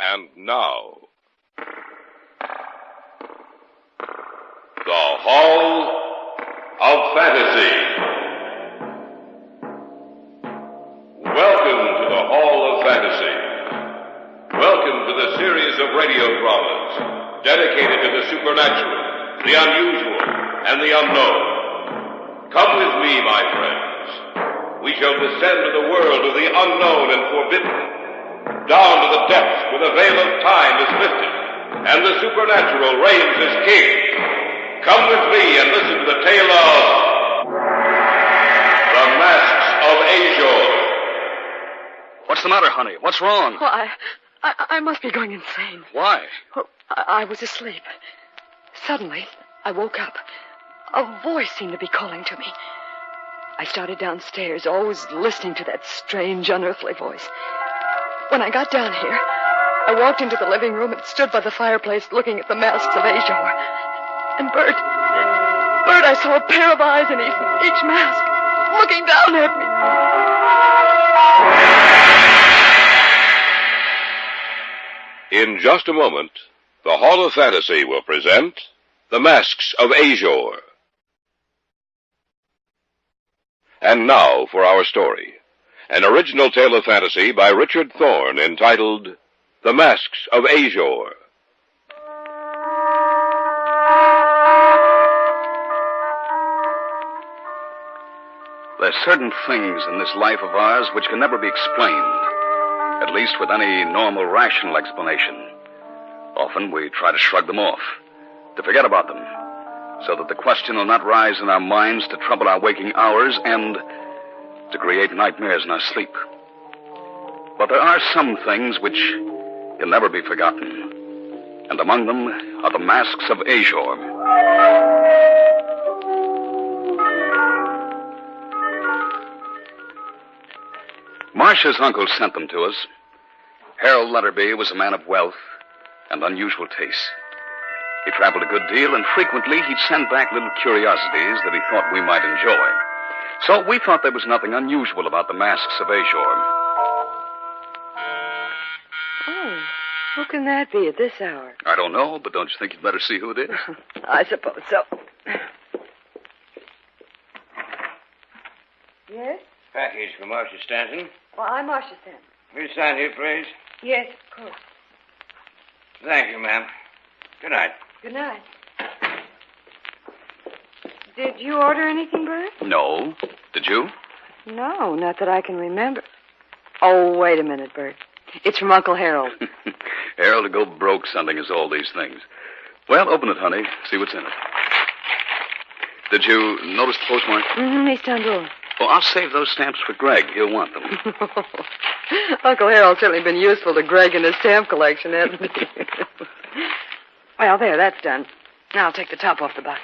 And now, the Hall of Fantasy. Welcome to the Hall of Fantasy. Welcome to the series of radio dramas dedicated to the supernatural, the unusual, and the unknown. Come with me, my friends. We shall descend to the world of the unknown and forbidden, down to the depths where the veil of time is lifted, and the supernatural reigns as king. Come with me and listen to the tale of The Masks of Ashor. What's the matter, honey? What's wrong? Oh, I must be going insane. Why? Oh, I was asleep. Suddenly, I woke up. A voice seemed to be calling to me. I started downstairs, always listening to that strange, unearthly voice. When I got down here, I walked into the living room and stood by the fireplace looking at the masks of Ashor. And Bert, I saw a pair of eyes in each mask, looking down at me. In just a moment, the Hall of Fantasy will present The Masks of Ashor. And now for our story. An original tale of fantasy by Richards Thorne entitled The Masks of Ashor. There's certain things in this life of ours which can never be explained, at least with any normal, rational explanation. Often we try to shrug them off, to forget about them, so that the question will not rise in our minds to trouble our waking hours and to create nightmares in our sleep. But there are some things which can never be forgotten, and among them are the masks of Ashor. Marcia's uncle sent them to us. Harold Lutterby was a man of wealth and unusual tastes. He traveled a good deal, and frequently he'd send back little curiosities that he thought we might enjoy. So we thought there was nothing unusual about the masks of Ashor. Oh, who can that be at this hour? I don't know, but don't you think you'd better see who it is? I suppose so. Yes? Package for Marcia Stanton. Well, I'm Marcia Stanton. Will you sign here, please? Yes, of course. Thank you, ma'am. Good night. Good night. Did you order anything, Bert? No. Did you? No, not that I can remember. Oh, wait a minute, Bert. It's from Uncle Harold. Harold to go broke sending us all these things. Well, open it, honey. See what's in it. Did you notice the postmark? Mm-hmm, East Honduras. Well, I'll save those stamps for Greg. He'll want them. Uncle Harold's certainly been useful to Greg in his stamp collection, hasn't he? Well, there, that's done. Now I'll take the top off the box.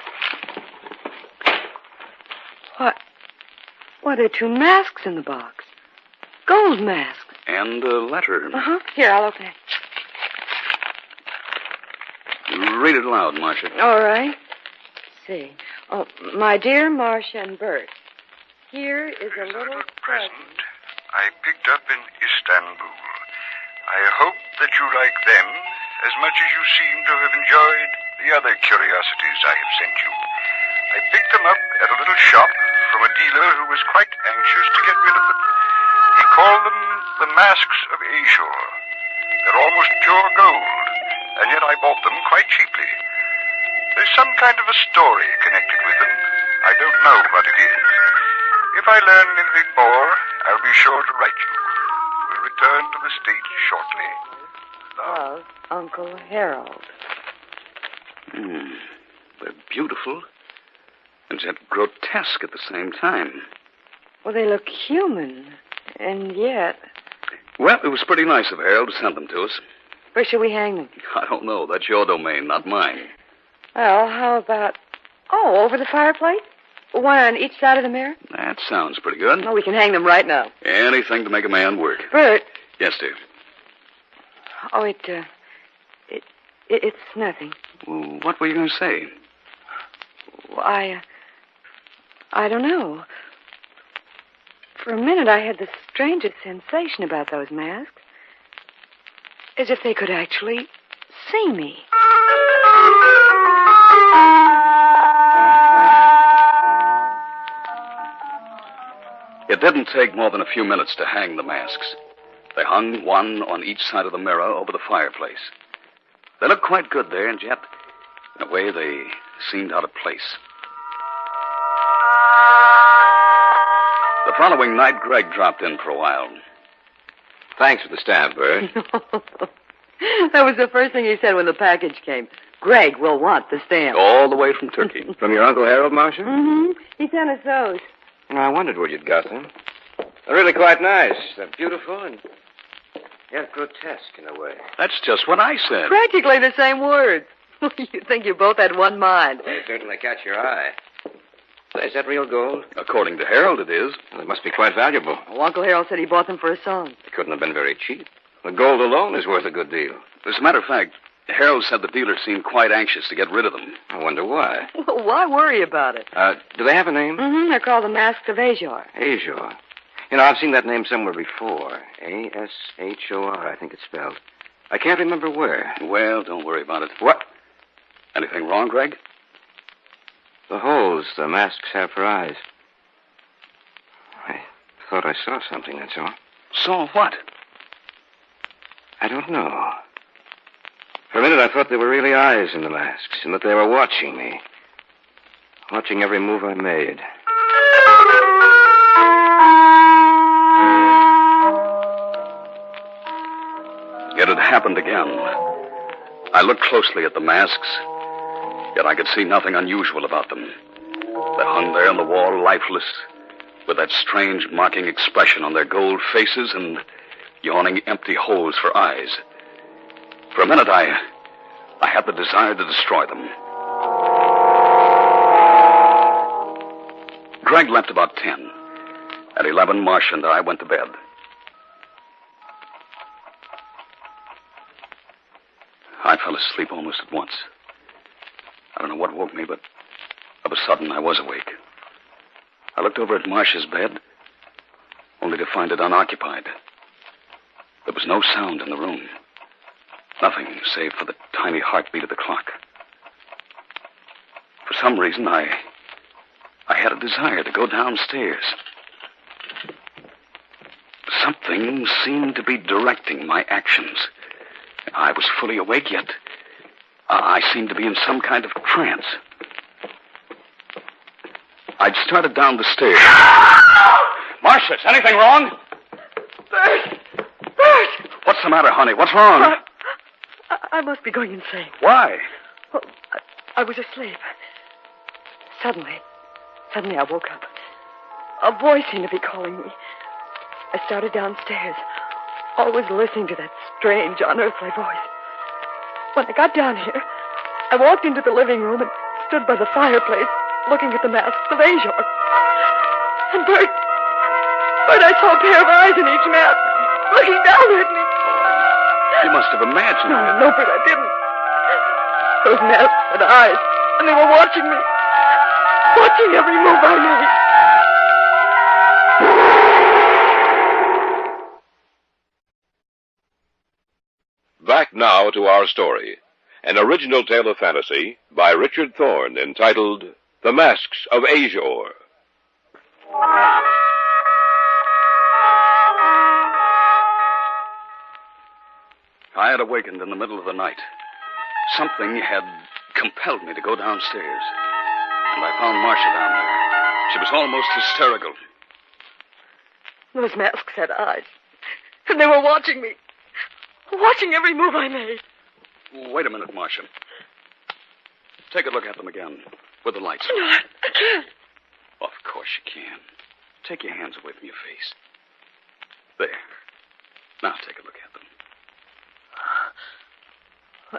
What are two masks in the box? Gold masks. And a letter. Uh-huh. Here, I'll open it. Read it aloud, Marcia. All right. Let's see. Oh, my dear Marcia and Bert, here is a little present I picked up in Istanbul. I hope that you like them as much as you seem to have enjoyed the other curiosities I have sent you. I picked them up at a little shop from a dealer who was quite anxious to get rid of them. He called them the Masks of Ashor. They're almost pure gold, and yet I bought them quite cheaply. There's some kind of a story connected with them. I don't know what it is. If I learn anything more, I'll be sure to write you. We'll return to the States shortly. Love, Uncle Harold. They're beautiful, and yet grotesque at the same time. Well, they look human, and yet... Well, it was pretty nice of Harold to send them to us. Where should we hang them? I don't know. That's your domain, not mine. Well, how about... Oh, over the fireplace? One on each side of the mirror? That sounds pretty good. Oh, we can hang them right now. Anything to make a man work. Bert. Yes, dear. Oh, it's nothing. Well, what were you going to say? Well, I don't know. For a minute, I had the strangest sensation about those masks. As if they could actually see me. It didn't take more than a few minutes to hang the masks. They hung one on each side of the mirror over the fireplace. They looked quite good there, and yet, in a way, they seemed out of place. The following night, Greg dropped in for a while. Thanks for the stamp, Bert. That was the first thing he said when the package came. Greg will want the stamp. All the way from Turkey. From your Uncle Harold, Marcia? Mm-hmm. He sent us those. I wondered where you'd got them. They're really quite nice. They're beautiful and yet grotesque in a way. That's just what I said. Practically the same words. You think you both had one mind. They certainly catch your eye. Is that real gold? According to Harold, it is. Well, they must be quite valuable. Well, Uncle Harold said he bought them for his son. They couldn't have been very cheap. The gold alone is worth a good deal. As a matter of fact, Harold said the dealer seemed quite anxious to get rid of them. I wonder why. Well, why worry about it? Do they have a name? Mm-hmm. They're called the Masks of Ashor. Ashor. You know, I've seen that name somewhere before. A-S-H-O-R, I think it's spelled. I can't remember where. Well, don't worry about it. What? Anything wrong, Greg? The holes the masks have for eyes. I thought I saw something, that's all. Saw what? I don't know. For a minute, I thought there were really eyes in the masks, and that they were watching me. Watching every move I made. It had happened again. I looked closely at the masks, yet I could see nothing unusual about them. They hung there on the wall, lifeless, with that strange, mocking expression on their gold faces and yawning empty holes for eyes. For a minute, I had the desire to destroy them. Greg left about 10. At 11, Marcia and I went to bed. I fell asleep almost at once. I don't know what woke me, but of a sudden I was awake. I looked over at Marcia's bed, only to find it unoccupied. There was no sound in the room. Nothing save for the tiny heartbeat of the clock. For some reason, I had a desire to go downstairs. Something seemed to be directing my actions. I was fully awake, yet I seemed to be in some kind of trance. I'd started down the stairs. Marcia, is anything wrong? Bert! Bert! What's the matter, honey? What's wrong? I must be going insane. Why? Well, I was asleep. Suddenly I woke up. A voice seemed to be calling me. I started downstairs, always listening to that strange, unearthly voice. When I got down here, I walked into the living room and stood by the fireplace, looking at the masks of Ashor. And Bert, I saw a pair of eyes in each mask, looking down at me. You must have imagined it. No, Bert, I didn't. Those masks had eyes, and they were watching me. Watching every move I made. Back now to our story. An original tale of fantasy by Richard Thorne entitled The Masks of Ashor. I had awakened in the middle of the night. Something had compelled me to go downstairs. And I found Marcia down there. She was almost hysterical. Those masks had eyes. And they were watching me. Watching every move I made. Wait a minute, Marcia. Take a look at them again, with the lights on. No, I can't. Of course you can. Take your hands away from your face. There. Now take a look at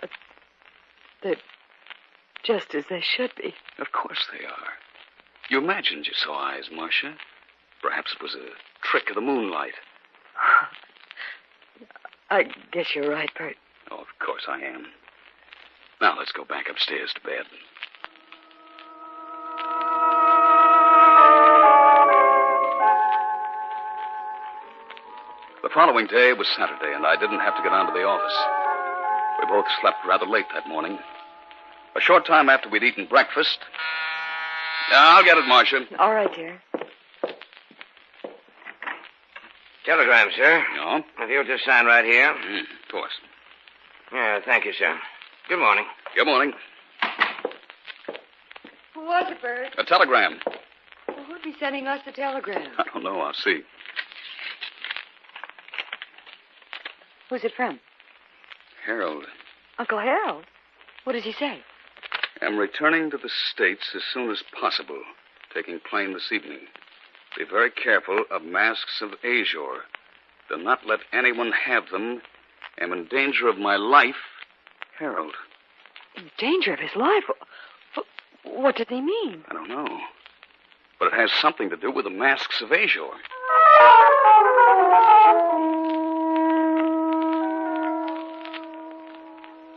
them. They're just as they should be. Of course they are. You imagined you saw eyes, Marcia. Perhaps it was a trick of the moonlight. I guess you're right, Bert. Oh, of course I am. Now let's go back upstairs to bed. The following day was Saturday, and I didn't have to get down to the office. We both slept rather late that morning. A short time after we'd eaten breakfast... I'll get it, Marcia. All right, dear. Telegram, sir. No? If you'll just sign right here. Of course. Yeah, thank you, sir. Good morning. Good morning. Who was it, Bert? A telegram. Well, who'd be sending us the telegram? I don't know. I'll see. Who's it from? Harold. Uncle Harold? What does he say? I'm returning to the States as soon as possible. Taking plane this evening. Be very careful of masks of Ashor. Do not let anyone have them. Am in danger of my life. Harold. In danger of his life? What did he mean? I don't know. But it has something to do with the masks of Ashor.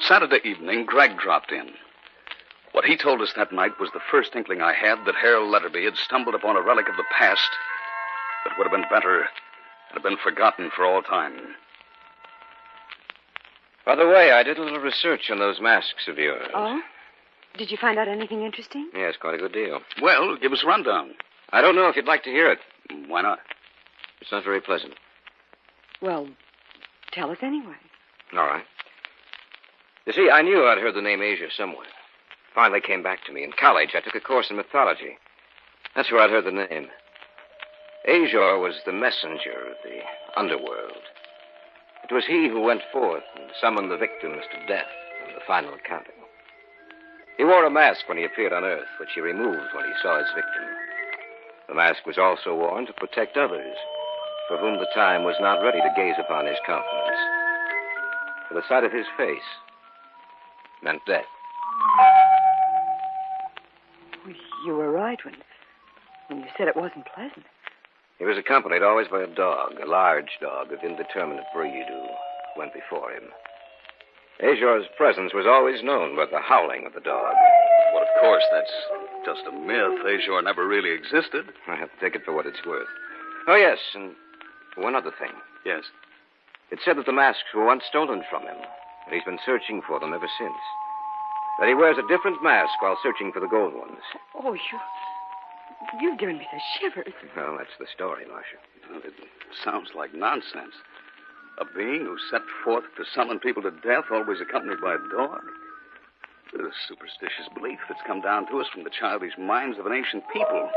Saturday evening, Greg dropped in. What he told us that night was the first inkling I had that Harold Letterby had stumbled upon a relic of the past that would have been better had been forgotten for all time. By the way, I did a little research on those masks of yours. Oh? Did you find out anything interesting? Yes, quite a good deal. Well, give us a rundown. I don't know if you'd like to hear it. Why not? It's not very pleasant. Well, tell us anyway. All right. You see, I knew I'd heard the name Asia somewhere. Finally came back to me. In college, I took a course in mythology. That's where I'd heard the name. Ashor was the messenger of the underworld. It was he who went forth and summoned the victims to death in the final accounting. He wore a mask when he appeared on Earth, which he removed when he saw his victim. The mask was also worn to protect others, for whom the time was not ready to gaze upon his countenance. For the sight of his face meant death. Well, you were right when you said it wasn't pleasant. He was accompanied always by a dog, a large dog of indeterminate breed who went before him. Ashor's presence was always known by the howling of the dog. Well, of course, that's just a myth. Ashor never really existed. I have to take it for what it's worth. Oh, yes, and one other thing. Yes. It said that the masks were once stolen from him, and he's been searching for them ever since. That he wears a different mask while searching for the gold ones. Oh, you've given me the shivers. Well, that's the story, Marcia. Well, it sounds like nonsense. A being who set forth to summon people to death, always accompanied by a dog. It's a superstitious belief that's come down to us from the childish minds of an ancient people.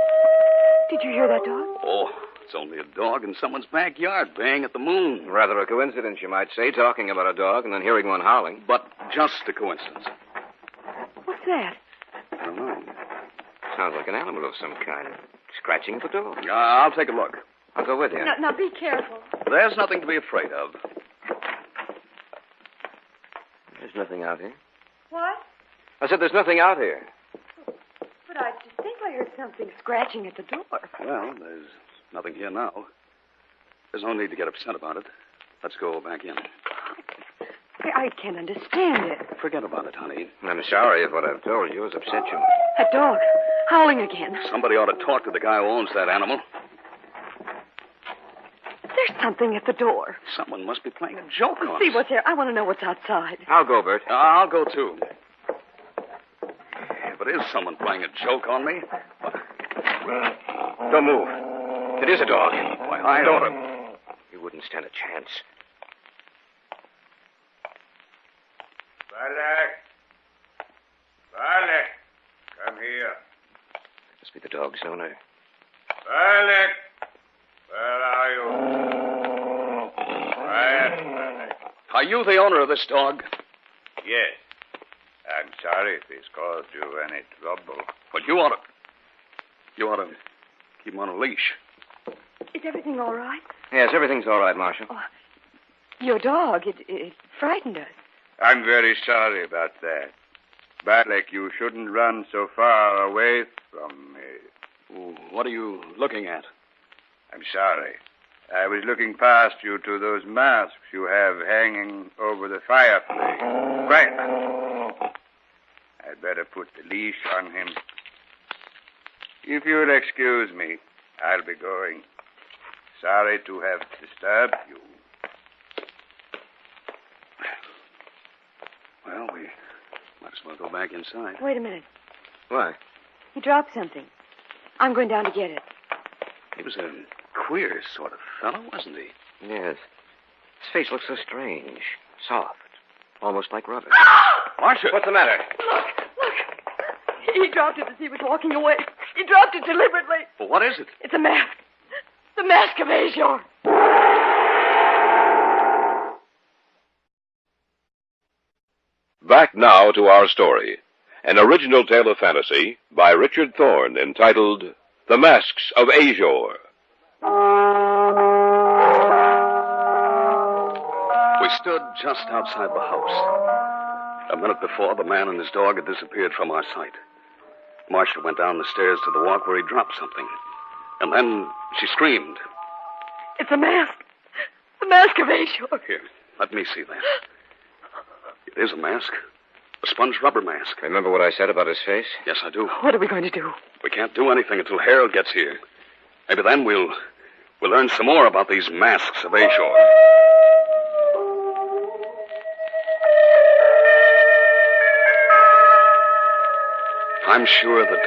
Did you hear that dog? Oh, it's only a dog in someone's backyard baying at the moon. Rather a coincidence, you might say, talking about a dog and then hearing one howling. But just a coincidence. What's that? I don't know. Sounds like an animal of some kind. Scratching at the door. I'll take a look. I'll go with you. Now be careful. There's nothing to be afraid of. There's nothing out here. What? I said there's nothing out here. But I distinctly heard something scratching at the door. Well, there's nothing here now. There's no need to get upset about it. Let's go back in. I can't understand it. Forget about it, honey. I'm sorry if what I've told you has upset you. That dog, howling again. Somebody ought to talk to the guy who owns that animal. There's something at the door. Someone must be playing a joke on us. See what's there. I want to know what's outside. I'll go, Bert. I'll go, too. If it is someone playing a joke on me... Don't move. It is a dog. Why, I ought to... You wouldn't stand a chance. Valek, come here. Must be the dog's owner. Valek, where are you? Quiet, Valek. Are you the owner of this dog? Yes. I'm sorry if he's caused you any trouble. Well, you ought to keep him on a leash. Is everything all right? Yes, everything's all right, Marshal. Oh, your dog, it frightened us. I'm very sorry about that. Valek, you shouldn't run so far away from me. What are you looking at? I'm sorry. I was looking past you to those masks you have hanging over the fireplace. Quiet. I'd better put the leash on him. If you'll excuse me, I'll be going. Sorry to have disturbed you. Might as well go back inside. Wait a minute. Why? He dropped something. I'm going down to get it. He was a queer sort of fellow, wasn't he? Yes. His face looks so strange. Soft. Almost like rubber. Marcia! What's the matter? Look. He dropped it as he was walking away. He dropped it deliberately. Well, what is it? It's a mask. The mask of Ashor. Back now to our story. An original tale of fantasy by Richard Thorne entitled The Masks of Ashor. We stood just outside the house. A minute before, the man and his dog had disappeared from our sight. Marcia went down the stairs to the walk where he dropped something. And then she screamed. It's a mask. The mask of Ashor. Here, let me see that. It is a mask. A sponge rubber mask. Remember what I said about his face? Yes, I do. What are we going to do? We can't do anything until Harold gets here. Maybe then we'll learn some more about these masks of Ashor. I'm sure that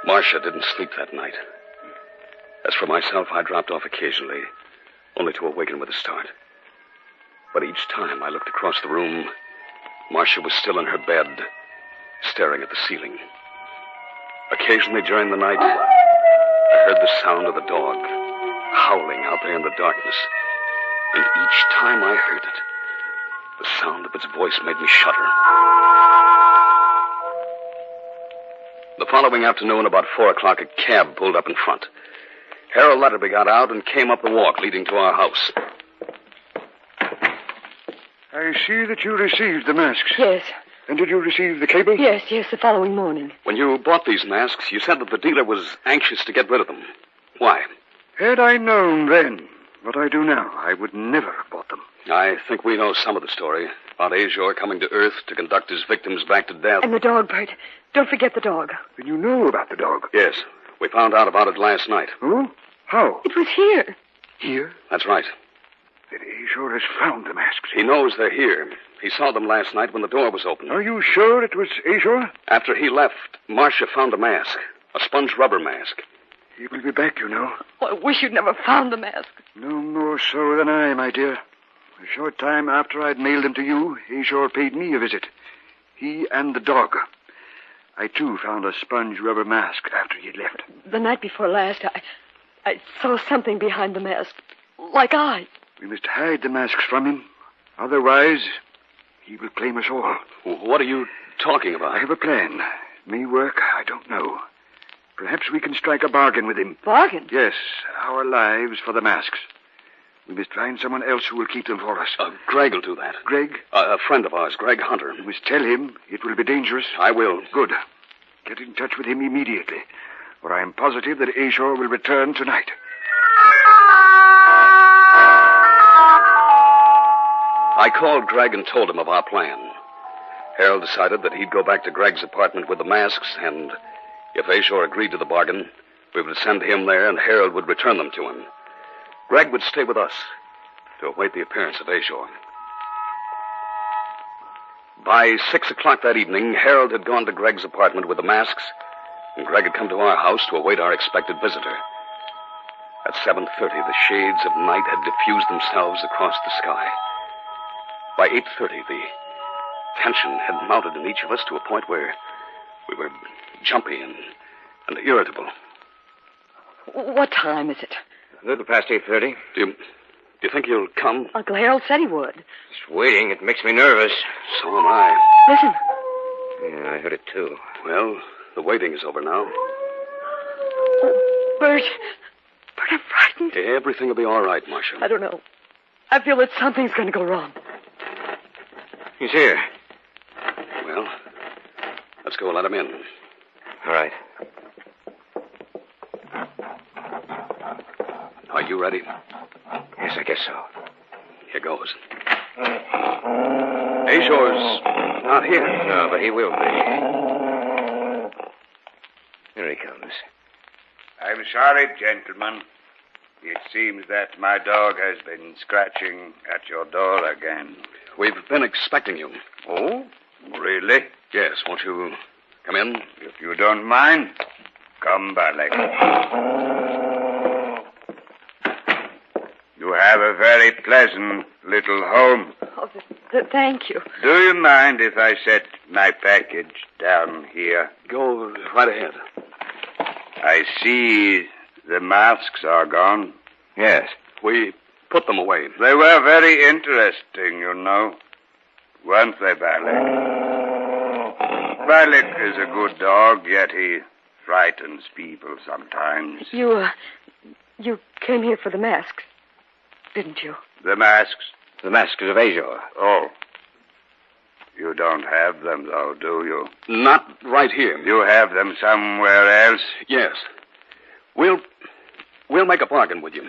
Marcia didn't sleep that night. As for myself, I dropped off occasionally, only to awaken with a start. But each time I looked across the room, Marcia was still in her bed, staring at the ceiling. Occasionally during the night, I heard the sound of the dog howling out there in the darkness. And each time I heard it, the sound of its voice made me shudder. The following afternoon, about 4 o'clock, a cab pulled up in front. Harold Letterby got out and came up the walk leading to our house. I see that you received the masks. Yes. And did you receive the cable? Yes, the following morning. When you bought these masks, you said that the dealer was anxious to get rid of them. Why? Had I known then what I do now, I would never have bought them. I think we know some of the story about Ashor coming to Earth to conduct his victims back to death. And the dog, Bert. Don't forget the dog. Then you know about the dog? Yes. We found out about it last night. Oh? How? It was here. Here? That's right. Then Ashor has found the masks. He knows they're here. He saw them last night when the door was open. Are you sure it was Ashor? After he left, Marcia found a mask. A sponge rubber mask. He will be back, you know. Oh, I wish you'd never found the mask. No more so than I, my dear. A short time after I'd mailed them to you, Ashor paid me a visit. He and the dog. I, too, found a sponge rubber mask after he'd left. The night before last, I saw something behind the mask. Like eyes. We must hide the masks from him. Otherwise, he will claim us all. What are you talking about? I have a plan. It may work, I don't know. Perhaps we can strike a bargain with him. Bargain? Yes, our lives for the masks. We must find someone else who will keep them for us. Greg will do that. Greg? A friend of ours, Greg Hunter. You must tell him it will be dangerous. I will. Good. Get in touch with him immediately, or I am positive that Ashor will return tonight. I called Greg and told him of our plan. Harold decided that he'd go back to Greg's apartment with the masks, and if Ashor agreed to the bargain, we would send him there and Harold would return them to him. Greg would stay with us to await the appearance of Ashor. By 6 o'clock that evening, Harold had gone to Greg's apartment with the masks, and Greg had come to our house to await our expected visitor. At 7:30, the shades of night had diffused themselves across the sky. By 8:30, the tension had mounted in each of us to a point where we were jumpy and irritable. What time is it? A little past 8:30. Do you think he'll come? Uncle Harold said he would. Just waiting, it makes me nervous. So am I. Listen. Yeah, I heard it too. Well, the waiting is over now. Oh, Bert. Bert, I'm frightened. Everything will be all right, Marcia. I don't know. I feel that something's going to go wrong. He's here. Well, let's go let him in. All right. Are you ready? Yes, I guess so. Here goes. Ashor's not here. No, but he will be. Here he comes. I'm sorry, gentlemen. It seems that my dog has been scratching at your door again. We've been expecting you. Oh, really? Yes, won't you come in? If you don't mind, come, Balak. You have a very pleasant little home. Oh, thank you. Do you mind if I set my package down here? Go right ahead. I see the masks are gone. Yes, we put them away. They were very interesting, you know. Weren't they, Balak? Balak is a good dog, yet he frightens people sometimes. You came here for the masks, didn't you? The masks? The masks of Ashor. Oh. You don't have them, though, do you? Not right here. You have them somewhere else? Yes. We'll make a bargain with you.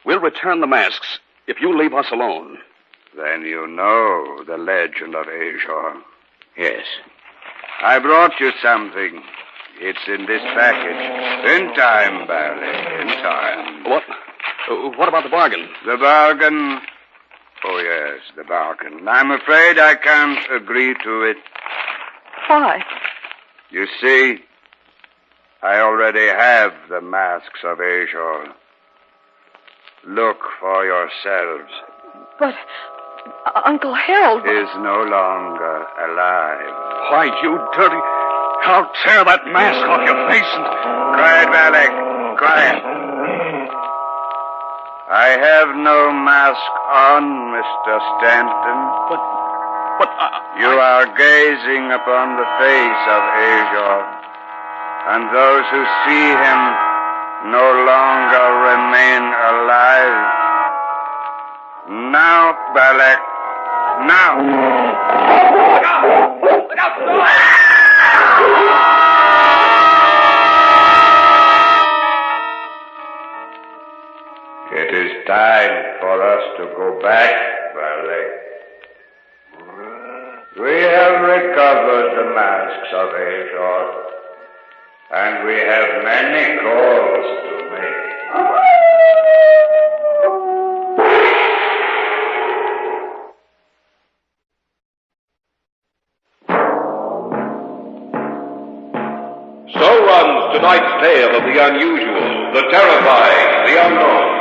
We'll return the masks if you leave us alone. Then you know the legend of Ashor. Yes. I brought you something. It's in this package. In time, Barley, in time. What about the bargain? The bargain? Oh, yes, the bargain. I'm afraid I can't agree to it. Why? You see, I already have the masks of Ashor. Look for yourselves. But Uncle Harold is no longer alive. Why, you dirty... I'll tear that mask off your face and... Quiet, Balak. Quiet. I have no mask on, Mr. Stanton. But you are gazing upon the face of Ashor, and those who see him no longer remain alive. Now, Balak. Now. Look out! Look out! It is time for us to go back, Balak. We have recovered the masks of Ashor, and we have many calls to make. So runs tonight's tale of the unusual, the terrifying, the unknown.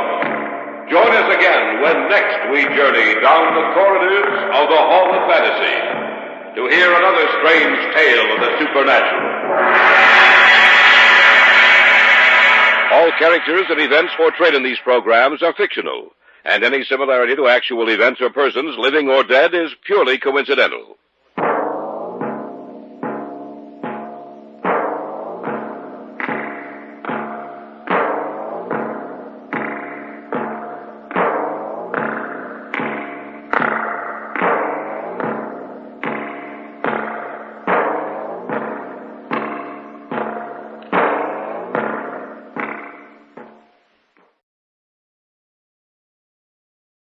Join us again when next we journey down the corridors of the Hall of Fantasy to hear another strange tale of the supernatural. All characters and events portrayed in these programs are fictional, and any similarity to actual events or persons, living or dead, is purely coincidental.